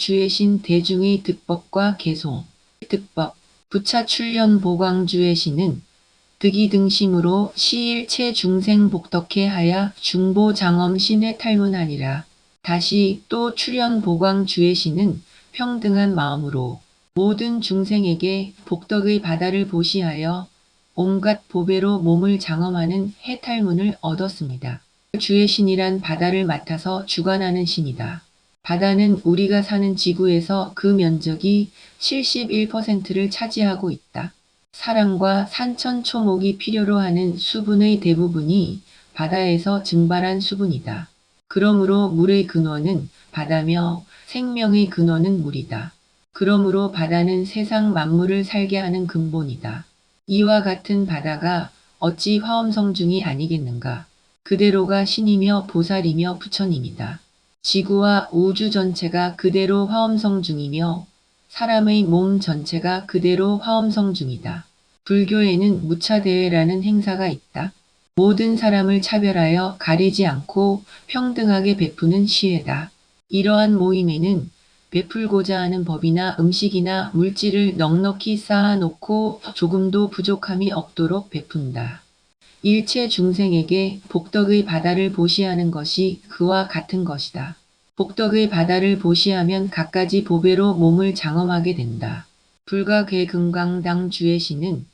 주해신 대중의 득법과 개송. 득법. 부차 출현 보광주해신은 득이 등심으로 시일체 중생 복덕해 하야 중보 장엄 신의 탈문하니라. 다시 또 출현 보광주해신은 평등한 마음으로 모든 중생에게 복덕의 바다를 보시하여 온갖 보배로 몸을 장엄하는 해탈문을 얻었습니다. 주해신이란 바다를 맡아서 주관하는 신이다. 바다는 우리가 사는 지구에서 그 면적이 71%를 차지하고 있다. 사람과 산천초목이 필요로 하는 수분의 대부분이 바다에서 증발한 수분이다. 그러므로 물의 근원은 바다며 생명의 근원은 물이다. 그러므로 바다는 세상 만물을 살게 하는 근본이다. 이와 같은 바다가 어찌 화엄성중이 아니겠는가. 그대로가 신이며 보살이며 부처님이다. 지구와 우주 전체가 그대로 화엄성중이며 사람의 몸 전체가 그대로 화엄성중이다. 불교에는 무차대회라는 행사가 있다. 모든 사람을 차별하여 가리지 않고 평등하게 베푸는 시회다. 이러한 모임에는 베풀고자 하는 법이나 음식이나 물질을 넉넉히 쌓아놓고 조금도 부족함이 없도록 베푼다. 일체 중생에게 복덕의 바다를 보시하는 것이 그와 같은 것이다. 복덕의 바다를 보시하면 갖가지 보배로 몸을 장엄하게 된다. 불가괴금강당 주해신은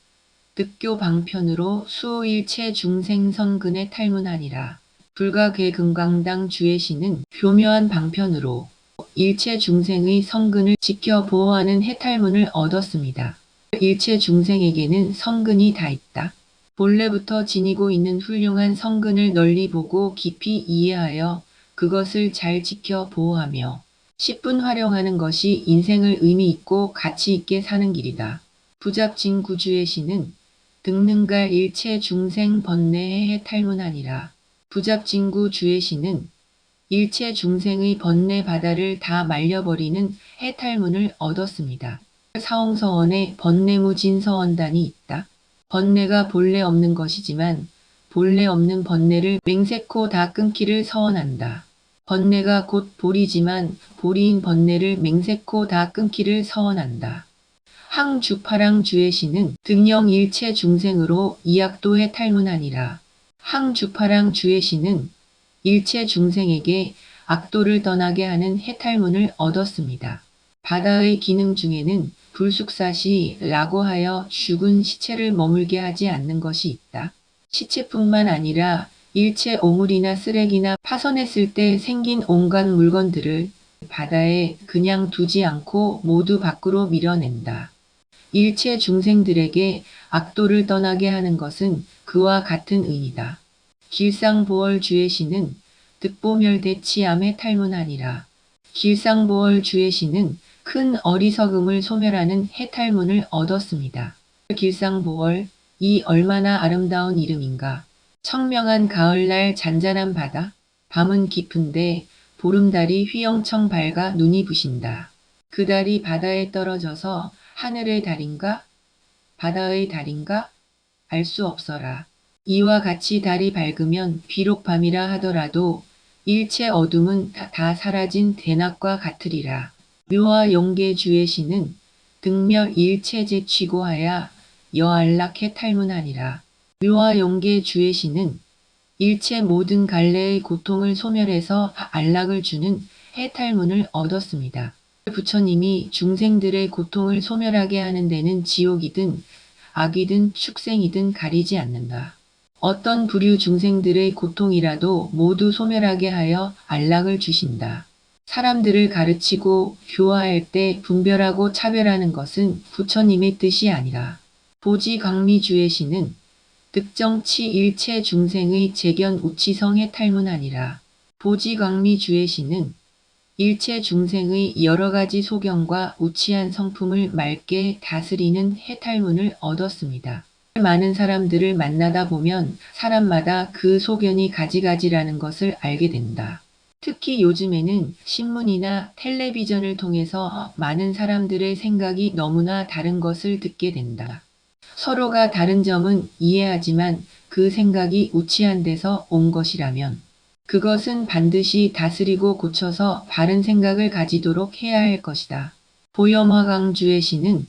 득교 방편으로 수일체 중생 선근에 탈문하니라. 불가괴금강당 주해신은 교묘한 방편으로 일체 중생의 성근을 지켜 보호하는 해탈문을 얻었습니다. 일체 중생에게는 성근이 다 있다. 본래부터 지니고 있는 훌륭한 성근을 널리 보고 깊이 이해하여 그것을 잘 지켜 보호하며 10분 활용하는 것이 인생을 의미 있고 가치 있게 사는 길이다. 부잡진구주해신은 등능갈 일체 중생 번뇌에 해탈문하니라. 부잡진구 주해신은 일체 중생의 번뇌 바다를 다 말려버리는 해탈문을 얻었습니다. 사홍서원에 번뇌무진서원단이 있다. 번뇌가 본래 없는 것이지만 본래 없는 번뇌를 맹세코 다 끊기를 서원한다. 번뇌가 곧 보리지만 보리인 번뇌를 맹세코 다 끊기를 서원한다. 항주파랑 주해신은 등령 일체 중생으로 이악도해 탈문하니라. 항주파랑 주해신은 일체 중생에게 악도를 떠나게 하는 해탈문을 얻었습니다. 바다의 기능 중에는 불숙사시라고 하여 죽은 시체를 머물게 하지 않는 것이 있다. 시체뿐만 아니라 일체 오물이나 쓰레기나 파손했을 때 생긴 온갖 물건들을 바다에 그냥 두지 않고 모두 밖으로 밀어낸다. 일체 중생들에게 악도를 떠나게 하는 것은 그와 같은 의미다. 길상보월 주해신은 득보멸대치암에 탈문하니라. 길상보월 주해신은 큰 어리석음을 소멸하는 해탈문을 얻었습니다. 길상보월, 이 얼마나 아름다운 이름인가. 청명한 가을날 잔잔한 바다, 밤은 깊은데 보름달이 휘영청 밝아 눈이 부신다. 그 달이 바다에 떨어져서 하늘의 달인가? 바다의 달인가? 알 수 없어라. 이와 같이 달이 밝으면 비록 밤이라 하더라도 일체 어둠은 다 사라진 대낮과 같으리라. 묘화 용계 주해신은 등멸 일체제 취고하야 여안락해 탈문하니라. 묘화 용계 주해신은 일체 모든 갈래의 고통을 소멸해서 안락을 주는 해탈문을 얻었습니다. 부처님이 중생들의 고통을 소멸하게 하는 데는 지옥이든 악이든 축생이든 가리지 않는다. 어떤 부류 중생들의 고통이라도 모두 소멸하게 하여 안락을 주신다. 사람들을 가르치고 교화할 때 분별하고 차별하는 것은 부처님의 뜻이 아니라 보지광미주해신은 득정치 일체 중생의 재견 우치성에 탈문하니라. 보지광미주해신은 일체 중생의 여러 가지 소견과 우치한 성품을 맑게 다스리는 해탈문을 얻었습니다. 많은 사람들을 만나다 보면 사람마다 그 소견이 가지가지라는 것을 알게 된다. 특히 요즘에는 신문이나 텔레비전을 통해서 많은 사람들의 생각이 너무나 다른 것을 듣게 된다. 서로가 다른 점은 이해하지만 그 생각이 우치한 데서 온 것이라면 그것은 반드시 다스리고 고쳐서 바른 생각을 가지도록 해야 할 것이다. 보염화강주의 시는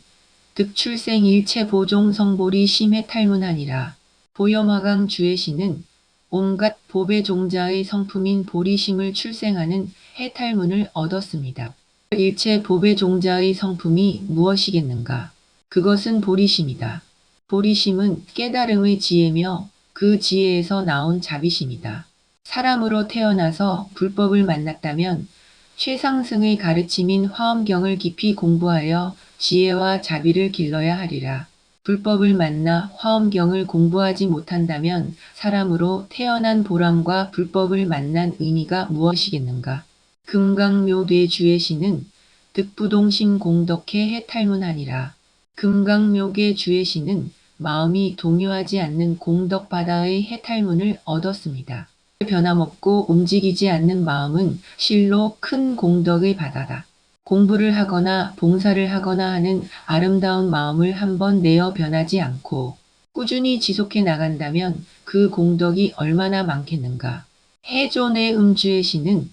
득출생 일체 보종 성볼이 심해 탈문하니라. 보염화강주의 시는 온갖 보배 종자의 성품인 보리심을 출생하는 해탈문을 얻었습니다. 일체 보배 종자의 성품이 무엇이겠는가? 그것은 보리심이다. 보리심은 깨달음의 지혜며 그 지혜에서 나온 자비심이다. 사람으로 태어나서 불법을 만났다면 최상승의 가르침인 화엄경을 깊이 공부하여 지혜와 자비를 길러야 하리라. 불법을 만나 화엄경을 공부하지 못한다면 사람으로 태어난 보람과 불법을 만난 의미가 무엇이겠는가? 금강묘대주의 시는 득부동심 공덕해 해탈문하니라. 금강묘계 주의 시는 마음이 동요하지 않는 공덕바다의 해탈문을 얻었습니다. 변함없고 움직이지 않는 마음은 실로 큰 공덕의 바다다. 공부를 하거나 봉사를 하거나 하는 아름다운 마음을 한번 내어 변하지 않고 꾸준히 지속해 나간다면 그 공덕이 얼마나 많겠는가. 해존의 음주의 시는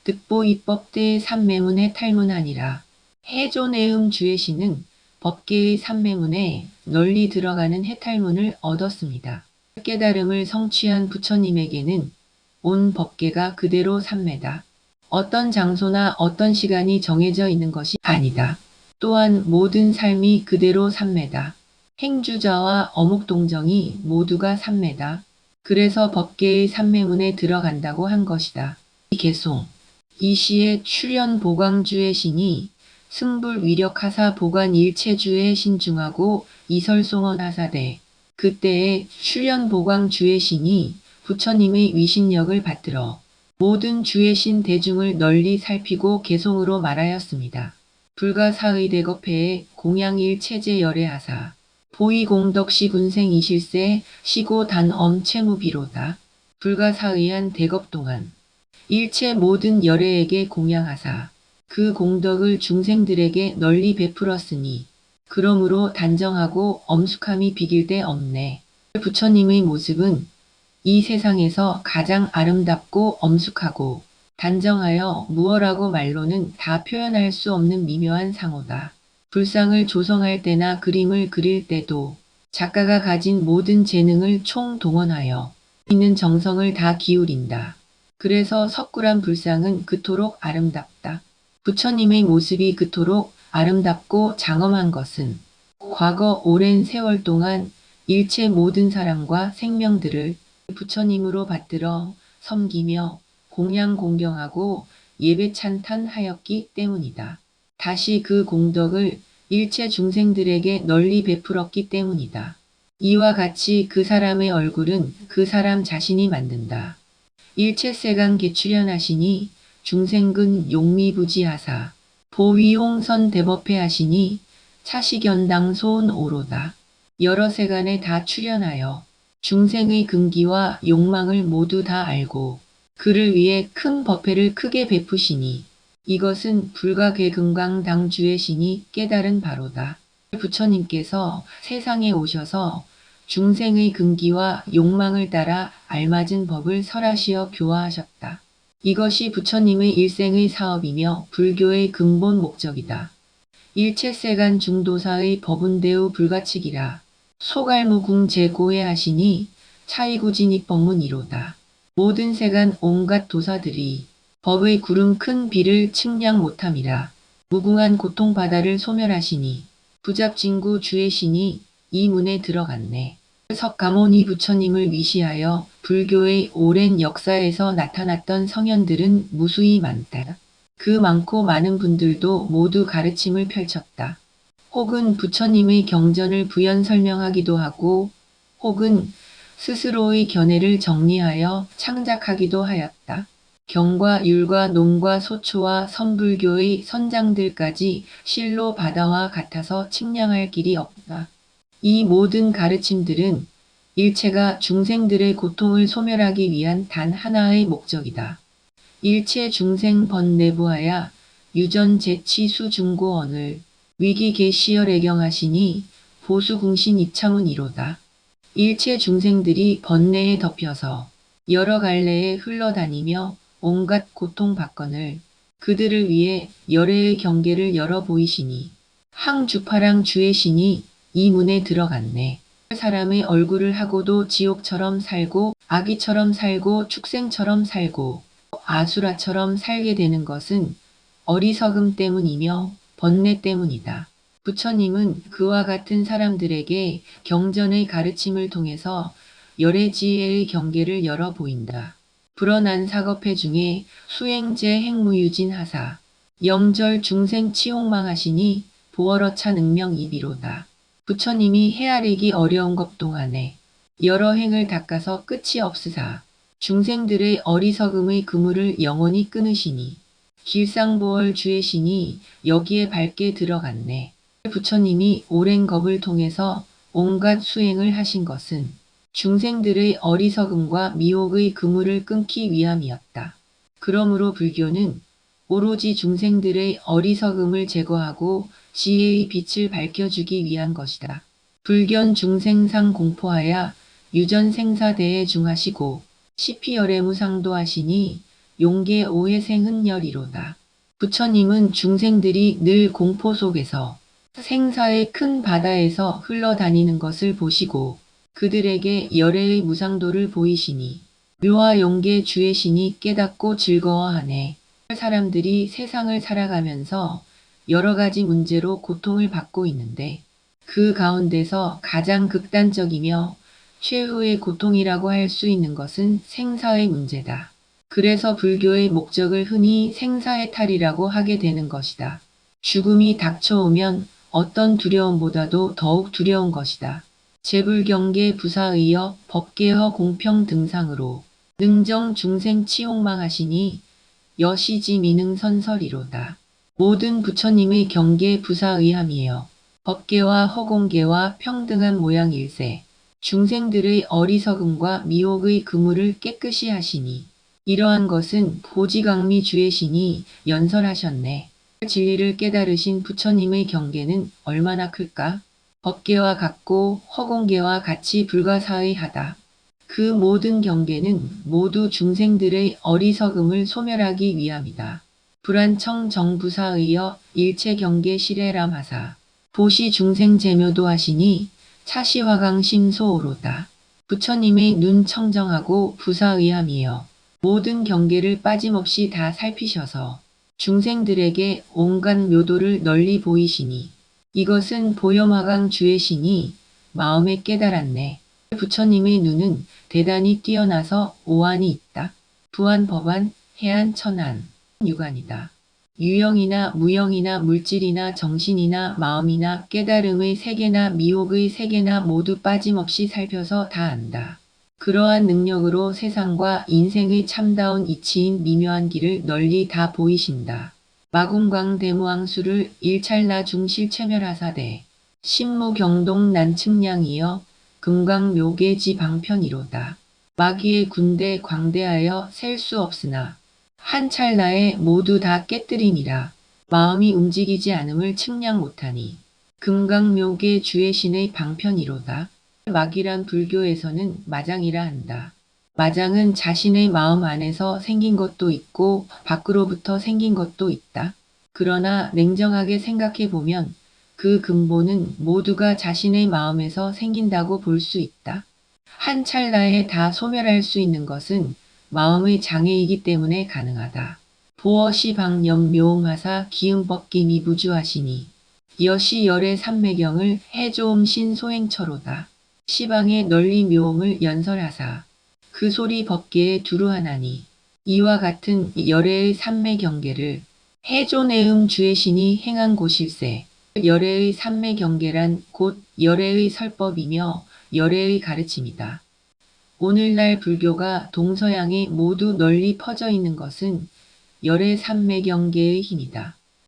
득보 입법대의 삼매문에 탈문하니라. 해존의 음주의 시는 법계의 삼매문에 널리 들어가는 해탈문을 얻었습니다. 깨달음을 성취한 부처님에게는 온 법계가 그대로 삼매다. 어떤 장소나 어떤 시간이 정해져 있는 것이 아니다. 또한 모든 삶이 그대로 삼매다. 행주자와 어묵동정이 모두가 삼매다. 그래서 법계의 삼매문에 들어간다고 한 것이다. 개송. 이 시에 출현 보광주의 신이 승불 위력하사 보관 일체주의 신중하고 이설송원 하사대. 그때에 출현 보광주의 신이 부처님의 위신력을 받들어 모든 주의 신 대중을 널리 살피고 개송으로 말하였습니다. 불가사의 대겁회에 공양일 체제 열애하사 보이공덕시 군생 이실세 시고 단엄 채무비로다. 불가사의한 대겁 동안 일체 모든 열애에게 공양하사 그 공덕을 중생들에게 널리 베풀었으니 그러므로 단정하고 엄숙함이 비길 데 없네. 부처님의 모습은 이 세상에서 가장 아름답고 엄숙하고 단정하여 무어라고 말로는 다 표현할 수 없는 미묘한 상호다. 불상을 조성할 때나 그림을 그릴 때도 작가가 가진 모든 재능을 총동원하여 있는 정성을 다 기울인다. 그래서 석굴암 불상은 그토록 아름답다. 부처님의 모습이 그토록 아름답고 장엄한 것은 과거 오랜 세월 동안 일체 모든 사람과 생명들을 부처님으로 받들어 섬기며 공양 공경하고 예배 찬탄하였기 때문이다. 다시 그 공덕을 일체 중생들에게 널리 베풀었기 때문이다. 이와 같이 그 사람의 얼굴은 그 사람 자신이 만든다. 일체세간 개출현하시니 중생근 용미부지하사 보위홍선 대법회 하시니 차시견당 소은 오로다. 여러 세간에 다 출현하여 중생의 근기와 욕망을 모두 다 알고 그를 위해 큰 법회를 크게 베푸시니 이것은 불가계금강당주의 신이 깨달은 바로다. 부처님께서 세상에 오셔서 중생의 근기와 욕망을 따라 알맞은 법을 설하시어 교화하셨다. 이것이 부처님의 일생의 사업이며 불교의 근본 목적이다. 일체세간 중도사의 법운대우 불가칙이라 소갈무궁 제고해 하시니 차이구진입법문 이로다. 모든 세간 온갖 도사들이 법의 구름 큰 비를 측량 못함이라 무궁한 고통바다를 소멸하시니 부잡진구 주의 신이 이 문에 들어갔네. 석가모니 부처님을 위시하여 불교의 오랜 역사에서 나타났던 성현들은 무수히 많다. 그 많고 많은 분들도 모두 가르침을 펼쳤다. 혹은 부처님의 경전을 부연 설명하기도 하고 혹은 스스로의 견해를 정리하여 창작하기도 하였다. 경과 율과 논과 소초와 선불교의 선장들까지 실로 바다와 같아서 측량할 길이 없다. 이 모든 가르침들은 일체가 중생들의 고통을 소멸하기 위한 단 하나의 목적이다. 일체 중생 번내부하야 유전 제치 수중고언을 위기 계시열 애경하시니 보수궁신 이참은 이로다. 일체 중생들이 번뇌에 덮여서 여러 갈래에 흘러다니며 온갖 고통받거늘 그들을 위해 열애의 경계를 열어 보이시니 항주파랑 주의 신이 이 문에 들어갔네. 사람의 얼굴을 하고도 지옥처럼 살고 아기처럼 살고 축생처럼 살고 아수라처럼 살게 되는 것은 어리석음 때문이며 번뇌 때문이다. 부처님은 그와 같은 사람들에게 경전의 가르침을 통해서 열애지혜의 경계를 열어 보인다. 불어난 사겁회 중에 수행제 행무유진 하사 영절 중생 치욕망하시니 보어러차 능명이비로다. 부처님이 헤아리기 어려운 것 동안에 여러 행을 닦아서 끝이 없으사 중생들의 어리석음의 그물을 영원히 끊으시니 길상보월 주의 신이 여기에 밝게 들어갔네. 부처님이 오랜 겁을 통해서 온갖 수행을 하신 것은 중생들의 어리석음과 미혹의 그물을 끊기 위함이었다. 그러므로 불교는 오로지 중생들의 어리석음을 제거하고 지혜의 빛을 밝혀주기 위한 것이다. 불견 중생상 공포하야 유전생사대에 중하시고 시피열애무상도하시니 용계 오해생흔열이로다. 부처님은 중생들이 늘 공포 속에서 생사의 큰 바다에서 흘러다니는 것을 보시고 그들에게 열애의 무상도를 보이시니 묘와 용계 주의 신이 깨닫고 즐거워하네. 사람들이 세상을 살아가면서 여러 가지 문제로 고통을 받고 있는데 그 가운데서 가장 극단적이며 최후의 고통이라고 할 수 있는 것은 생사의 문제다. 그래서 불교의 목적을 흔히 생사의 탈이라고 하게 되는 것이다. 죽음이 닥쳐오면 어떤 두려움보다도 더욱 두려운 것이다. 재불경계 부사의여 법계허 공평 등상으로 능정 중생 치욕망하시니 여시지 미능선설이로다. 모든 부처님의 경계 부사의함이여 법계와 허공계와 평등한 모양일세 중생들의 어리석음과 미혹의 그물을 깨끗이 하시니 이러한 것은 보지강미 주의 신이 연설하셨네. 진리를 깨달으신 부처님의 경계는 얼마나 클까? 법계와 같고 허공계와 같이 불가사의하다. 그 모든 경계는 모두 중생들의 어리석음을 소멸하기 위함이다. 불안청 정부사의여 일체경계 실해람하사 보시 중생 제묘도 하시니 차시화강 심소오로다. 부처님의 눈 청정하고 부사의함이여 모든 경계를 빠짐없이 다 살피셔서 중생들에게 온갖 묘도를 널리 보이시니 이것은 보염화강 주의 신이 마음에 깨달았네. 부처님의 눈은 대단히 뛰어나서 오한이 있다. 부한 법한 해안 천안 유관이다. 유형이나 무형이나 물질이나 정신이나 마음이나 깨달음의 세계나 미혹의 세계나 모두 빠짐없이 살펴서 다 안다. 그러한 능력으로 세상과 인생의 참다운 이치인 미묘한 길을 널리 다 보이신다. 마궁광 대무왕수를 일찰나 중실체멸하사대 신무경동 난측량이여 금강묘계지 방편이로다. 마귀의 군대 광대하여 셀 수 없으나 한 찰나에 모두 다 깨뜨리니라. 마음이 움직이지 않음을 측량 못하니 금강묘계 주의 신의 방편이로다. 마귀란 불교에서는 마장이라 한다. 마장은 자신의 마음 안에서 생긴 것도 있고 밖으로부터 생긴 것도 있다. 그러나 냉정하게 생각해 보면 그 근본은 모두가 자신의 마음에서 생긴다고 볼 수 있다. 한 찰나에 다 소멸할 수 있는 것은 마음의 장애이기 때문에 가능하다. 보어시방염 묘음하사 기음법기 미부주하시니 여시 열의 삼매경을 해조음 신소행처로다. 시방에 널리 묘음을 연설하사 그 소리 법계에 두루하나니 이와 같은 열애의 삼매경계를 해조내음 주의 신이 행한 곳일세. 열애의 삼매경계란 곧 열애의 설법이며 열애의 가르침이다. 오늘날 불교가 동서양에 모두 널리 퍼져 있는 것은 열애 삼매경계의 힘이다.